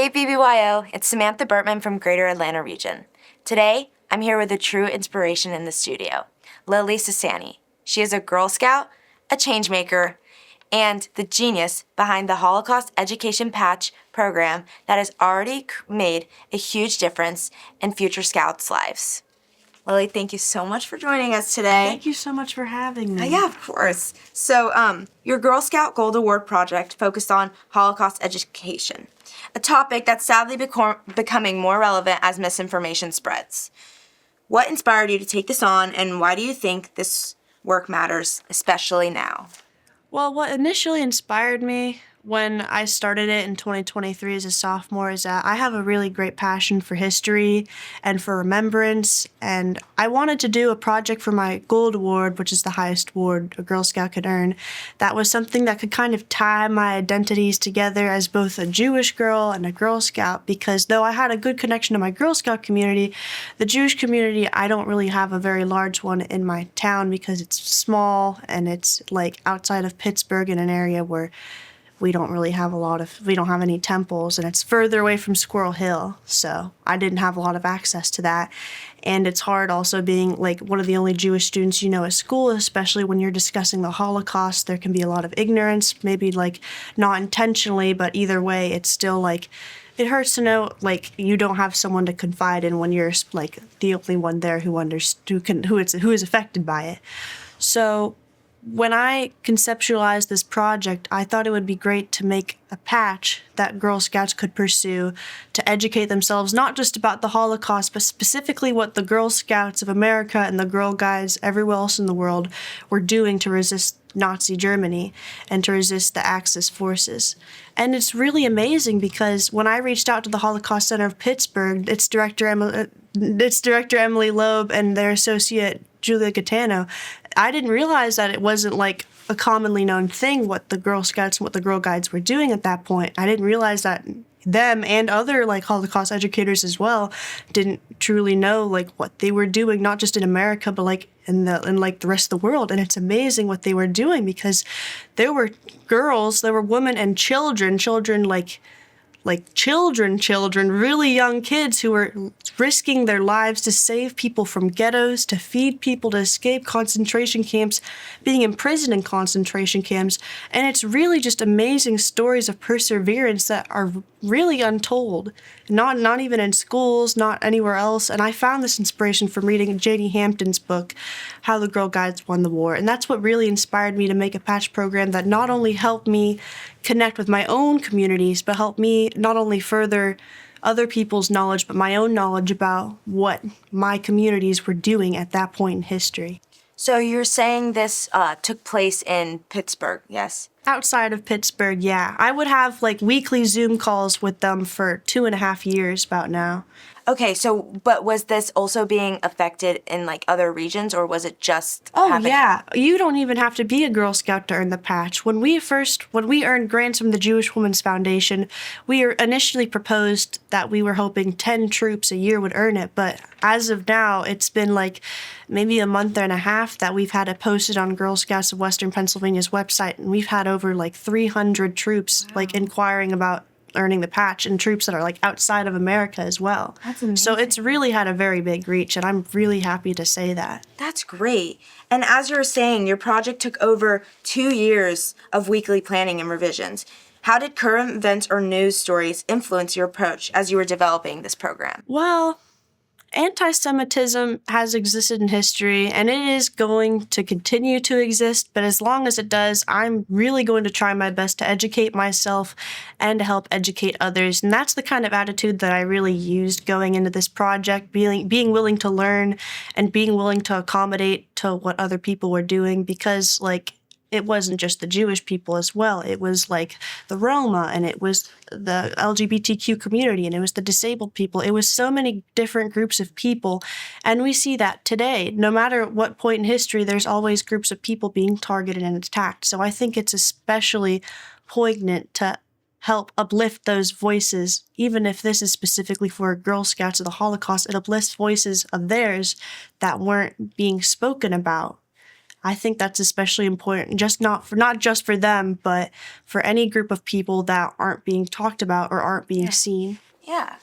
Hey BBYO, it's Samantha Burtman from Greater Atlanta Region. Today, I'm here with a true inspiration in the studio, Lily Sassani. She is a Girl Scout, a change maker, and the genius behind the Holocaust Education Patch program that has already made a huge difference in future Scouts' lives. Lily, thank you so much for joining us today. Thank you so much for having me. Yeah, of course. So, your Girl Scout Gold Award project focused on Holocaust education, a topic that's sadly becoming more relevant as misinformation spreads. What inspired you to take this on, and why do you think this work matters, especially now? Well, what initially inspired me when I started it in 2023 as a sophomore is that I have a really great passion for history and for remembrance, and I wanted to do a project for my Gold Award, which is the highest award a Girl Scout could earn, that was something that could kind of tie my identities together as both a Jewish girl and a Girl Scout, because though I had a good connection to my Girl Scout community, the Jewish community, I don't really have a very large one in my town because it's small and it's like outside of Pittsburgh in an area where we don't have any temples, and it's further away from Squirrel Hill, so I didn't have a lot of access to that. And it's hard also being like one of the only Jewish students you know at school, especially when you're discussing the Holocaust. There can be a lot of ignorance, maybe like not intentionally, but either way, it's still like it hurts to know like you don't have someone to confide in when you're like the only one there who is affected by it. So when I conceptualized this project, I thought it would be great to make a patch that Girl Scouts could pursue to educate themselves, not just about the Holocaust, but specifically what the Girl Scouts of America and the Girl Guides everywhere else in the world were doing to resist Nazi Germany and to resist the Axis forces. And it's really amazing because when I reached out to the Holocaust Center of Pittsburgh, its director Emily Loeb and their associate Julia Gaetano, I didn't realize that it wasn't like a commonly known thing what the Girl Scouts and what the Girl Guides were doing at that point. I didn't realize that them and other like Holocaust educators as well didn't truly know like what they were doing, not just in America but like in like the rest of the world. And it's amazing what they were doing because there were girls, there were women and children children, really young kids who were risking their lives to save people from ghettos, to feed people, to escape concentration camps, being imprisoned in concentration camps. And it's really just amazing stories of perseverance that are really untold, not even in schools, not anywhere else. And I found this inspiration from reading J.D. Hampton's book, How the Girl Guides Won the War. And that's what really inspired me to make a patch program that not only helped me connect with my own communities, but helped me not only further other people's knowledge, but my own knowledge about what my communities were doing at that point in history. So you're saying this took place in Pittsburgh, yes? Outside of Pittsburgh, yeah. I would have like weekly Zoom calls with them for 2.5 years about now. Okay, so, but was this also being affected in, like, other regions, or was it just yeah. You don't even have to be a Girl Scout to earn the patch. When we earned grants from the Jewish Women's Foundation, we initially proposed that we were hoping 10 troops a year would earn it, but as of now, it's been, like, maybe a month and a half that we've had it posted on Girl Scouts of Western Pennsylvania's website, and we've had over, like, 300 troops, like, inquiring about earning the patch, and troops that are like outside of America as well. That's amazing. So it's really had a very big reach, and I'm really happy to say that. That's great. And as you were saying, your project took over 2 years of weekly planning and revisions. How did current events or news stories influence your approach as you were developing this program? Well, anti-Semitism has existed in history, and it is going to continue to exist, but as long as it does, I'm really going to try my best to educate myself and to help educate others. And that's the kind of attitude that I really used going into this project, being willing to learn and being willing to accommodate to what other people were doing, because like it wasn't just the Jewish people as well. It was like the Roma, and it was the LGBTQ community, and it was the disabled people. It was so many different groups of people. And we see that today. No matter what point in history, there's always groups of people being targeted and attacked. So I think it's especially poignant to help uplift those voices, even if this is specifically for Girl Scouts of the Holocaust. It uplifts voices of theirs that weren't being spoken about. I think that's especially important, not just for them, but for any group of people that aren't being talked about or aren't being seen. Yeah.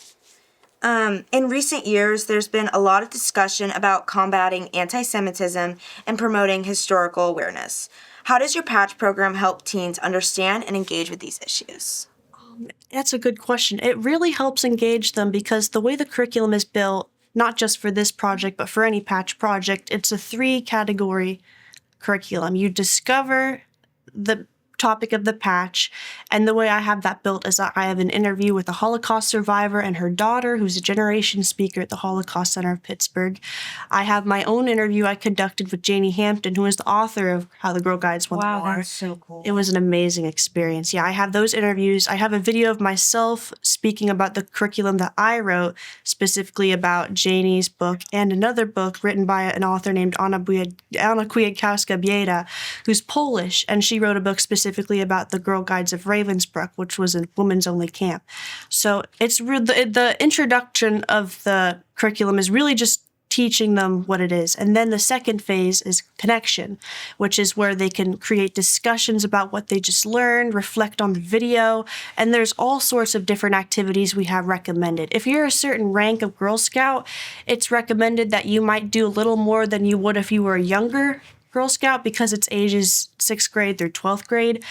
In recent years, there's been a lot of discussion about combating anti-Semitism and promoting historical awareness. How does your patch program help teens understand and engage with these issues? That's a good question. It really helps engage them because the way the curriculum is built, not just for this project, but for any patch project, it's a 3-category curriculum. You discover the topic of the patch, and the way I have that built is that I have an interview with a Holocaust survivor and her daughter, who's a generation speaker at the Holocaust Center of Pittsburgh. I have my own interview I conducted with Janie Hampton, who is the author of How the Girl Guides Won the War. Wow, that's so cool. It was an amazing experience. Yeah, I have those interviews. I have a video of myself speaking about the curriculum that I wrote, specifically about Janie's book and another book written by an author named Anna Kwiatkowska-Bieda, who's Polish, and she wrote a book specifically about the Girl Guides of Ravensbrück, which was a women's-only camp. So it's the introduction of the curriculum is really just teaching them what it is. And then the second phase is connection, which is where they can create discussions about what they just learned, reflect on the video, and there's all sorts of different activities we have recommended. If you're a certain rank of Girl Scout, it's recommended that you might do a little more than you would if you were a younger Girl Scout because it's ages 6th grade through 12th grade.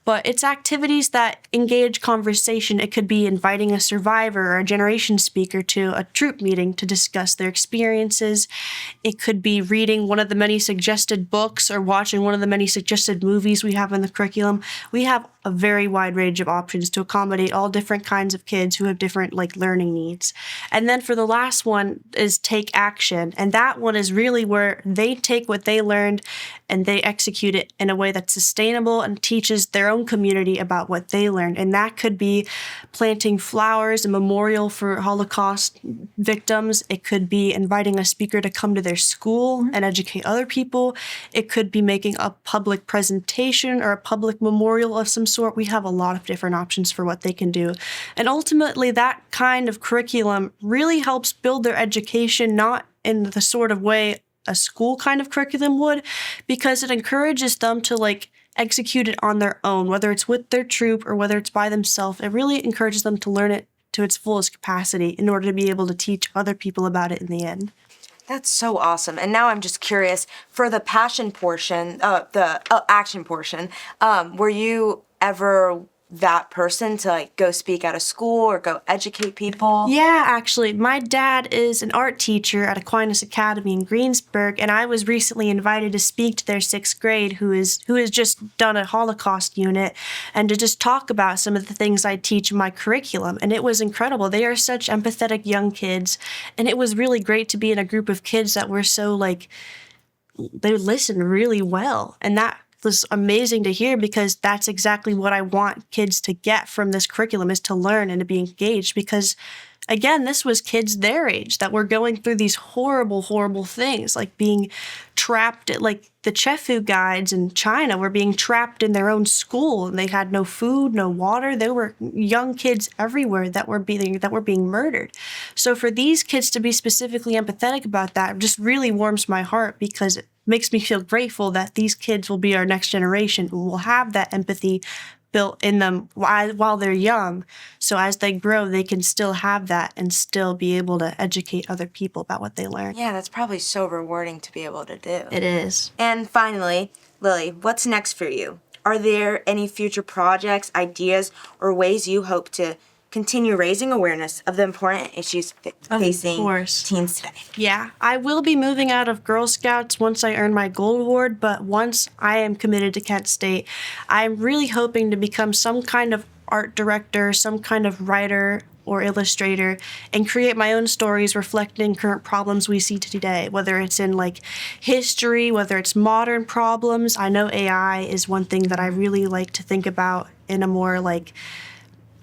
But it's activities that engage conversation. It could be inviting a survivor or a generation speaker to a troop meeting to discuss their experiences. It could be reading one of the many suggested books or watching one of the many suggested movies we have in the curriculum. We have a very wide range of options to accommodate all different kinds of kids who have different learning needs. And then for the last one is take action. And that one is really where they take what they learned and they execute it in a way that's sustainable and teaches their own community about what they learned. And that could be planting flowers, a memorial for Holocaust victims. It could be inviting a speaker to come to their school and educate other people. It could be making a public presentation or a public memorial of some sort. We have a lot of different options for what they can do. And ultimately, that kind of curriculum really helps build their education, not in the sort of way a school kind of curriculum would, because it encourages them to execute it on their own, whether it's with their troop or whether it's by themselves. It really encourages them to learn it to its fullest capacity in order to be able to teach other people about it in the end. That's so awesome. And now I'm just curious, for the passion portion, the action portion, were you ever that person to go speak at a school or go educate people? Yeah, actually, my dad is an art teacher at Aquinas Academy in Greensburg, and I was recently invited to speak to their 6th grade who has just done a Holocaust unit and to just talk about some of the things I teach in my curriculum. And it was incredible. They are such empathetic young kids, and it was really great to be in a group of kids that were so they listened really well. And that was amazing to hear because that's exactly what I want kids to get from this curriculum is to learn and to be engaged because, again, this was kids their age that were going through these horrible, horrible things like being trapped at the Chefu guides in China were being trapped in their own school and they had no food, no water. There were young kids everywhere that were being murdered. So for these kids to be specifically empathetic about that just really warms my heart because it makes me feel grateful that these kids will be our next generation and will have that empathy built in them while they're young. So as they grow, they can still have that and still be able to educate other people about what they learn. Yeah, that's probably so rewarding to be able to do. It is. And finally, Lily, what's next for you? Are there any future projects, ideas, or ways you hope to continue raising awareness of the important issues facing teens today? Yeah, I will be moving out of Girl Scouts once I earn my gold award, but once I am committed to Kent State, I'm really hoping to become some kind of art director, some kind of writer or illustrator, and create my own stories reflecting current problems we see today, whether it's in history, whether it's modern problems. I know AI is one thing that I really like to think about in a more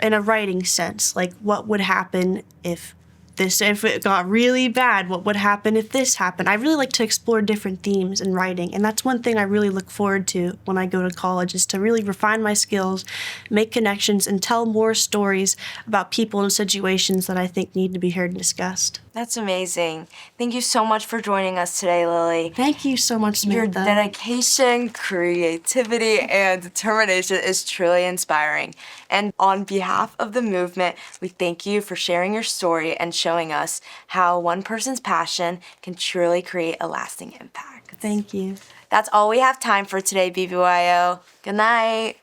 in a writing sense, what would happen if it got really bad, what would happen if this happened? I really like to explore different themes in writing, and that's one thing I really look forward to when I go to college is to really refine my skills, make connections, and tell more stories about people and situations that I think need to be heard and discussed. That's amazing. Thank you so much for joining us today, Lily. Thank you so much, Your Samantha. dedication, creativity, and determination is truly inspiring. And on behalf of the movement, we thank you for sharing your story and showing us how one person's passion can truly create a lasting impact. Thank you. That's all we have time for today, BBYO. Good night.